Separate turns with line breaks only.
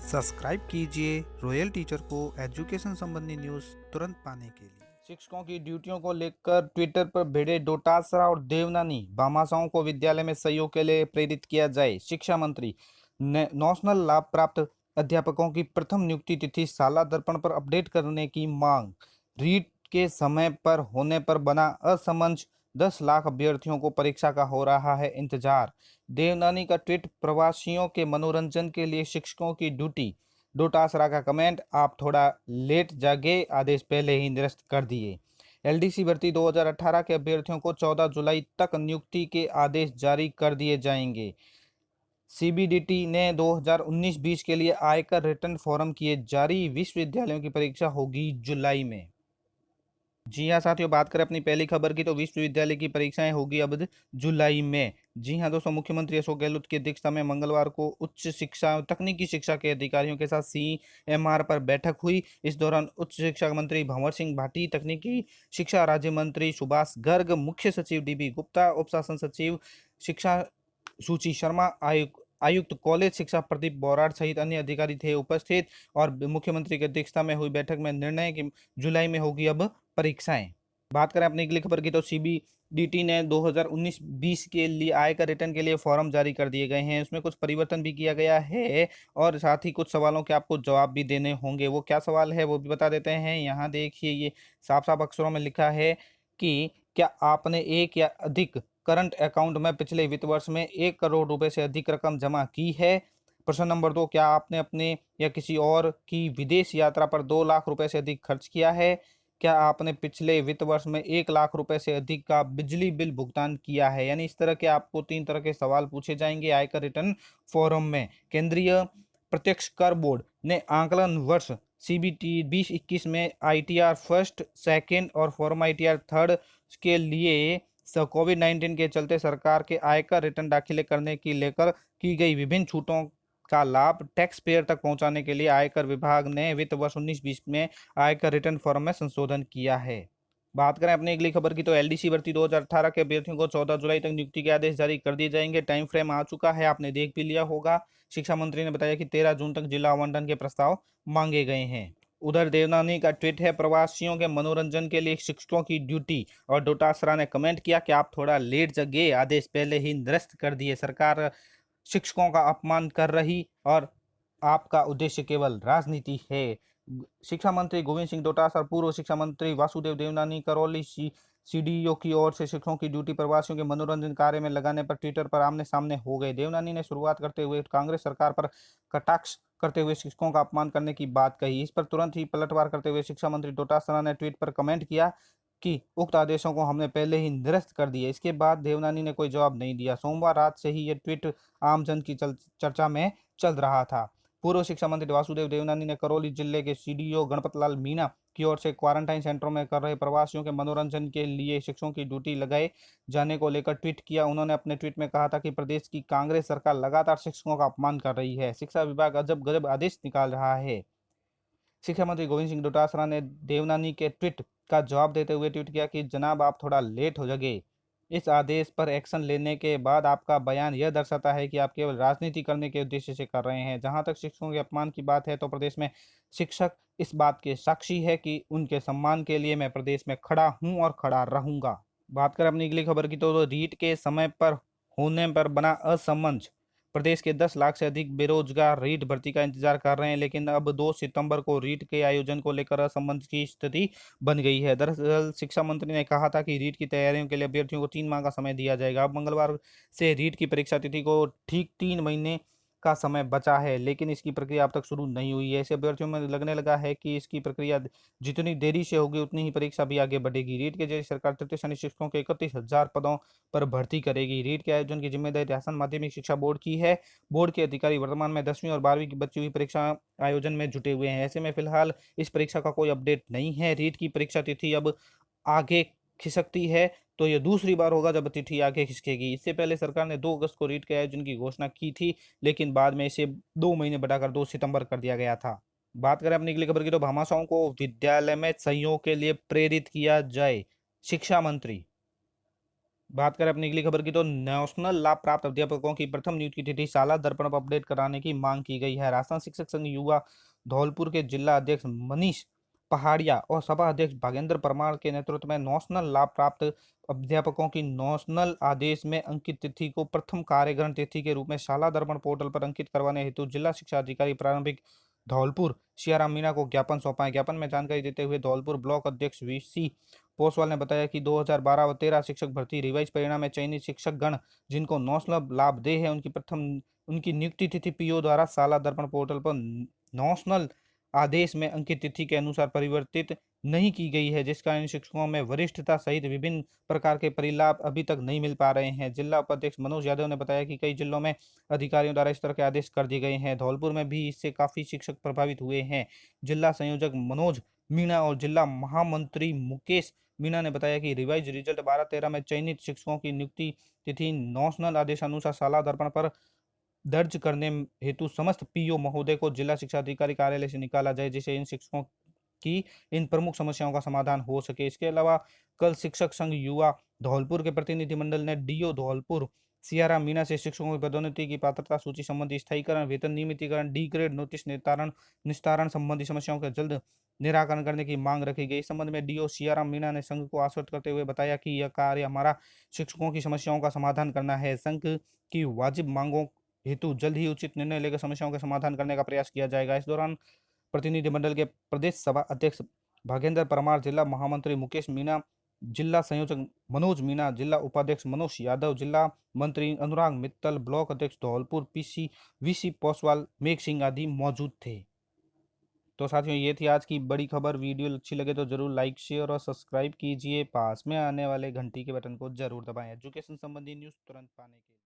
Subscribe कीजिए royal teacher को education संबंधी न्यूज़ तुरंत पाने के लिए।
शिक्षकों की ड्यूटियों को लेकर ट्विटर पर भिड़े डोटासरा और देवनानी, भामाशाहों को विद्यालय में सहयोग के लिए प्रेरित किया जाए। शिक्षा मंत्री ने नेशनल लाभ प्राप्त अध्यापकों की प्रथम नियुक्ति तिथि साला दर्पण पर अपडेट करने की मांग। रीट के समय पर होने पर बना असमंज, 10 लाख अभ्यर्थियों को परीक्षा का हो रहा है इंतजार। देवनानी का ट्वीट, प्रवासियों के मनोरंजन के लिए शिक्षकों की ड्यूटी। डोटासरा का कमेंट, आप थोड़ा लेट जागे, आदेश पहले ही निरस्त कर दिए। एलडीसी भर्ती 2018 के अभ्यर्थियों को 14 जुलाई तक नियुक्ति के आदेश जारी कर दिए जाएंगे। सीबीडीटी ने 2019-20 के लिए आयकर रिटर्न फॉर्म किए जारी। विश्वविद्यालयों की परीक्षा होगी जुलाई में। जी हाँ साथियों, बात करें अपनी पहली खबर की तो विश्वविद्यालय की परीक्षाएं होगी अब जुलाई में। जी हाँ दोस्तों, मुख्यमंत्री अशोक गहलोत की अध्यक्षता में मंगलवार को उच्च शिक्षा तकनीकी शिक्षा के अधिकारियों के साथ सीएमआर पर बैठक हुई। इस दौरान उच्च शिक्षा मंत्री भंवर सिंह भाटी, तकनीकी शिक्षा राज्य मंत्री सुभाष गर्ग, मुख्य सचिव डीबी गुप्ता, उप शासन सचिव शिक्षा सुचि शर्मा, आयुक्त कॉलेज शिक्षा प्रदीप बोराड़ सहित अन्य अधिकारी थे उपस्थित। और मुख्यमंत्री की अध्यक्षता में हुई बैठक में निर्णय कि जुलाई में होगी अब परीक्षाएं। बात करें अपनी अगली खबर की तो सीबीडीटी ने 2019-20 के लिए आयकर रिटर्न के लिए फॉर्म जारी कर दिए गए हैं। उसमें कुछ परिवर्तन भी किया गया है और साथ ही कुछ सवालों के आपको जवाब भी देने होंगे। वो क्या सवाल है वो भी बता देते हैं। यहाँ देखिए, ये साफ साफ अक्षरों में लिखा है कि क्या आपने एक या अधिक करंट अकाउंट में पिछले वित्त वर्ष में 1 करोड़ रुपए से अधिक रकम जमा की है। प्रश्न नंबर 2, क्या आपने अपने या किसी और की विदेश यात्रा पर 2 लाख रुपए से अधिक खर्च किया है। क्या आपने पिछले वित्त वर्ष में 1 लाख रुपए से अधिक का बिजली बिल भुगतान किया है। यानी इस तरह के आपको 3 तरह के सवाल पूछे जाएंगे आयकर रिटर्न फॉर्म में। केंद्रीय प्रत्यक्ष कर बोर्ड ने आकलन वर्ष सीबीटी 2021 में आईटीआर फर्स्ट, सेकेंड और फॉर्म आईटीआर थर्ड के लिए कोविड-19 के चलते सरकार के आयकर रिटर्न दाखिले करने की लेकर की गई विभिन्न छूटों का लाभ टैक्स पेयर तक पहुंचाने के लिए आयकर विभाग ने वित्त वर्ष 19-20 में आयकर रिटर्न फॉर्म में संशोधन किया है। बात करें अपनी अगली खबर की तो एलडीसी भर्ती 2018 के अभ्यर्थियों को 14 जुलाई तक नियुक्ति के आदेश जारी कर दिए जाएंगे। टाइम फ्रेम आ चुका है, आपने देख भी लिया होगा। शिक्षा मंत्री ने बताया कि 13 जून तक जिला आवंटन के प्रस्ताव मांगे गए हैं। उधर देवनानी का ट्वीट है, प्रवासियों के मनोरंजन के लिए शिक्षकों की ड्यूटी। और डोटासरा ने कमेंट किया कि आप थोड़ा लेट जगे, आदेश पहले ही निरस्त कर दिए। सरकार शिक्षकों का अपमान कर रही और आपका उद्देश्य केवल राजनीति है। शिक्षा मंत्री गोविंद सिंह डोटासरा, पूर्व शिक्षा मंत्री वासुदेव देवनानी, करौली सीडीओ की ओर से शिक्षकों की ड्यूटी प्रवासियों के मनोरंजन कार्य में लगाने पर ट्विटर पर आमने सामने हो गए। देवनानी ने शुरुआत करते हुए कांग्रेस सरकार पर कटाक्ष करते हुए शिक्षकों का अपमान करने की बात कही। इस पर तुरंत ही पलटवार करते हुए शिक्षा मंत्री डोटासरा ने ट्वीट पर कमेंट किया कि उक्त आदेशों को हमने पहले ही निरस्त कर दिया। इसके बाद देवनानी ने कोई जवाब नहीं दिया। सोमवार रात से ही ये ट्वीट आमजन की चर्चा में चल रहा था। पूर्व शिक्षा मंत्री वासुदेव देवनानी ने करौली जिले के सीडीओ गणपत लाल मीणा की ओर से क्वारंटाइन सेंटरों में कर रहे प्रवासियों के मनोरंजन के लिए शिक्षकों की ड्यूटी लगाए जाने को लेकर ट्वीट किया। उन्होंने अपने ट्वीट में कहा था कि प्रदेश की कांग्रेस सरकार लगातार शिक्षकों का अपमान कर रही है। शिक्षा विभाग अजब गजब आदेश निकाल रहा है। शिक्षा मंत्री गोविंद सिंह डोटासरा ने देवनानी के ट्वीट का जवाब देते हुए ट्वीट किया कि जनाब, आप थोड़ा लेट हो जगे। इस आदेश पर एक्शन लेने के बाद आपका बयान यह दर्शाता है कि आप केवल राजनीति करने के उद्देश्य से कर रहे हैं। जहां तक शिक्षकों के अपमान की बात है तो प्रदेश में शिक्षक इस बात के साक्षी है कि उनके सम्मान के लिए मैं प्रदेश में खड़ा हूं और खड़ा रहूंगा। बात करें अपनी अगली खबर की तो रीट के समय पर होने पर बना असमंज। प्रदेश के 10 लाख से अधिक बेरोजगार रीट भर्ती का इंतजार कर रहे हैं, लेकिन अब 2 सितंबर को रीट के आयोजन को लेकर असमंजस की स्थिति बन गई है। दरअसल शिक्षा मंत्री ने कहा था कि रीट की तैयारियों के लिए अभ्यर्थियों को 3 माह का समय दिया जाएगा। अब मंगलवार से रीट की परीक्षा तिथि को ठीक 3 महीने का समय बचा है, लेकिन इसकी प्रक्रिया अब तक शुरू नहीं हुई है। ऐसे अभ्यर्थियों में लगने लगा है कि इसकी प्रक्रिया जितनी देरी से होगी उतनी ही परीक्षा भी आगे बढ़ेगी। रीट के जरिए सरकार तृतीय श्रेणी शिक्षकों के 31,000 पदों पर भर्ती करेगी। रीट के आयोजन की जिम्मेदारी राजस्थान माध्यमिक शिक्षा बोर्ड की है। बोर्ड के अधिकारी वर्तमान में 10वीं और 12वीं की बची हुई परीक्षा आयोजन में जुटे हुए हैं। ऐसे में फिलहाल इस परीक्षा का कोई अपडेट नहीं है। रीट की परीक्षा तिथि अब आगे खिसकती है तो यह दूसरी बार होगा जब तिथि आगे खिसकेगी। इससे पहले सरकार ने 2 अगस्त को रीट के आयोजन की घोषणा की थी, लेकिन बाद में इसे 2 महीने बढ़ाकर 2 सितंबर कर दिया गया था। बात करें अपनी अगली खबर की तो भामाशाहों को विद्यालय में सहयोग के लिए प्रेरित किया जाए। शिक्षा मंत्री बात करें अपनी अगली खबर की तो नेशनल लाभ प्राप्त अध्यापकों की प्रथम नियुक्ति तिथि शाला दर्पण पर अपडेट कराने की मांग की गई है। राजस्थान शिक्षक संघ युवा धौलपुर के जिला अध्यक्ष मनीष पहाड़िया और सभा अध्यक्ष भागेंद्र परमार के नेतृत्व में नेशनल लाभ प्राप्त अध्यापकों की नेशनल आदेश में अंकित तिथि को प्रथम कार्यग्रहण तिथि के रूप में शाला दर्पण पोर्टल पर अंकित करवाने हेतु जिला शिक्षा अधिकारी प्रारंभिक धौलपुर सियाराम मीणा को ज्ञापन सौंपा है। ज्ञापन में जानकारी देते हुए धौलपुर ब्लॉक अध्यक्ष वीसी पोसवाल ने बताया कि 2012 व 13 शिक्षक भर्ती रिवाइज परिणाम में चयनित शिक्षक गण जिनको नेशनल लाभ दे है उनकी नियुक्ति तिथि पीओ द्वारा शाला दर्पण पोर्टल पर नेशनल आदेश में अंकित तिथि के अनुसार परिवर्तित नहीं की गई है, जिस कारण शिक्षकों में वरिष्ठता सहित विभिन्न प्रकार के परिलाभ अभी तक नहीं मिल पा रहे हैं। जिला उपाध्यक्ष मनोज यादव ने बताया कि कई जिलों में अधिकारियों द्वारा इस तरह के आदेश कर दिए गए हैं। धौलपुर में भी इससे काफी शिक्षक प्रभावित हुए हैं। जिला संयोजक मनोज मीणा और जिला महामंत्री मुकेश मीणा ने बताया कि रिवाइज रिजल्ट 12-13 में चयनित शिक्षकों की नियुक्ति तिथि नेशनल आदेशानुसार शाला दर्पण पर दर्ज करने हेतु समस्त पीओ महोदय को जिला शिक्षा अधिकारी कार्यालय से निकाला जाए, जिससे इन शिक्षकों की इन प्रमुख समस्याओं का समाधान हो सके। इसके अलावा कल शिक्षक संघ युवा धौलपुर के प्रतिनिधिमंडल ने डीओ धौलपुर सियाराम मीणा से शिक्षकों की पदोन्नति की पात्रता सूची संबंधी स्थायीकरण, वेतन नियमितीकरण, डी ग्रेड नोटिस निस्तारण संबंधी समस्याओं का जल्द निराकरण करने की मांग रखी गई। इस संबंध में डीओ सियाराम मीणा ने संघ को आश्वस्त करते हुए बताया कि यह कार्य हमारा शिक्षकों की समस्याओं का समाधान करना है। संघ की वाजिब मांगों हेतु जल्द ही उचित निर्णय लेकर समस्याओं का समाधान करने का प्रयास किया जाएगा। इस दौरान प्रतिनिधिमंडल के प्रदेश सभा अध्यक्ष भागेंद्र परमार, जिला महामंत्री मुकेश मीणा, जिला संयोजक मनोज मीणा, जिला उपाध्यक्ष मनोज यादव, जिला मंत्री अनुराग मित्तल, ब्लॉक अध्यक्ष धौलपुर पीसी वीसी पोसवाल, मेघ सिंह आदि मौजूद थे। तो साथियों, ये थी आज की बड़ी खबर। वीडियो अच्छी लगे तो जरूर लाइक शेयर और सब्सक्राइब कीजिए। पास में आने वाले घंटी के बटन को जरूर दबाएं एजुकेशन संबंधी न्यूज़ तुरंत पाने के लिए।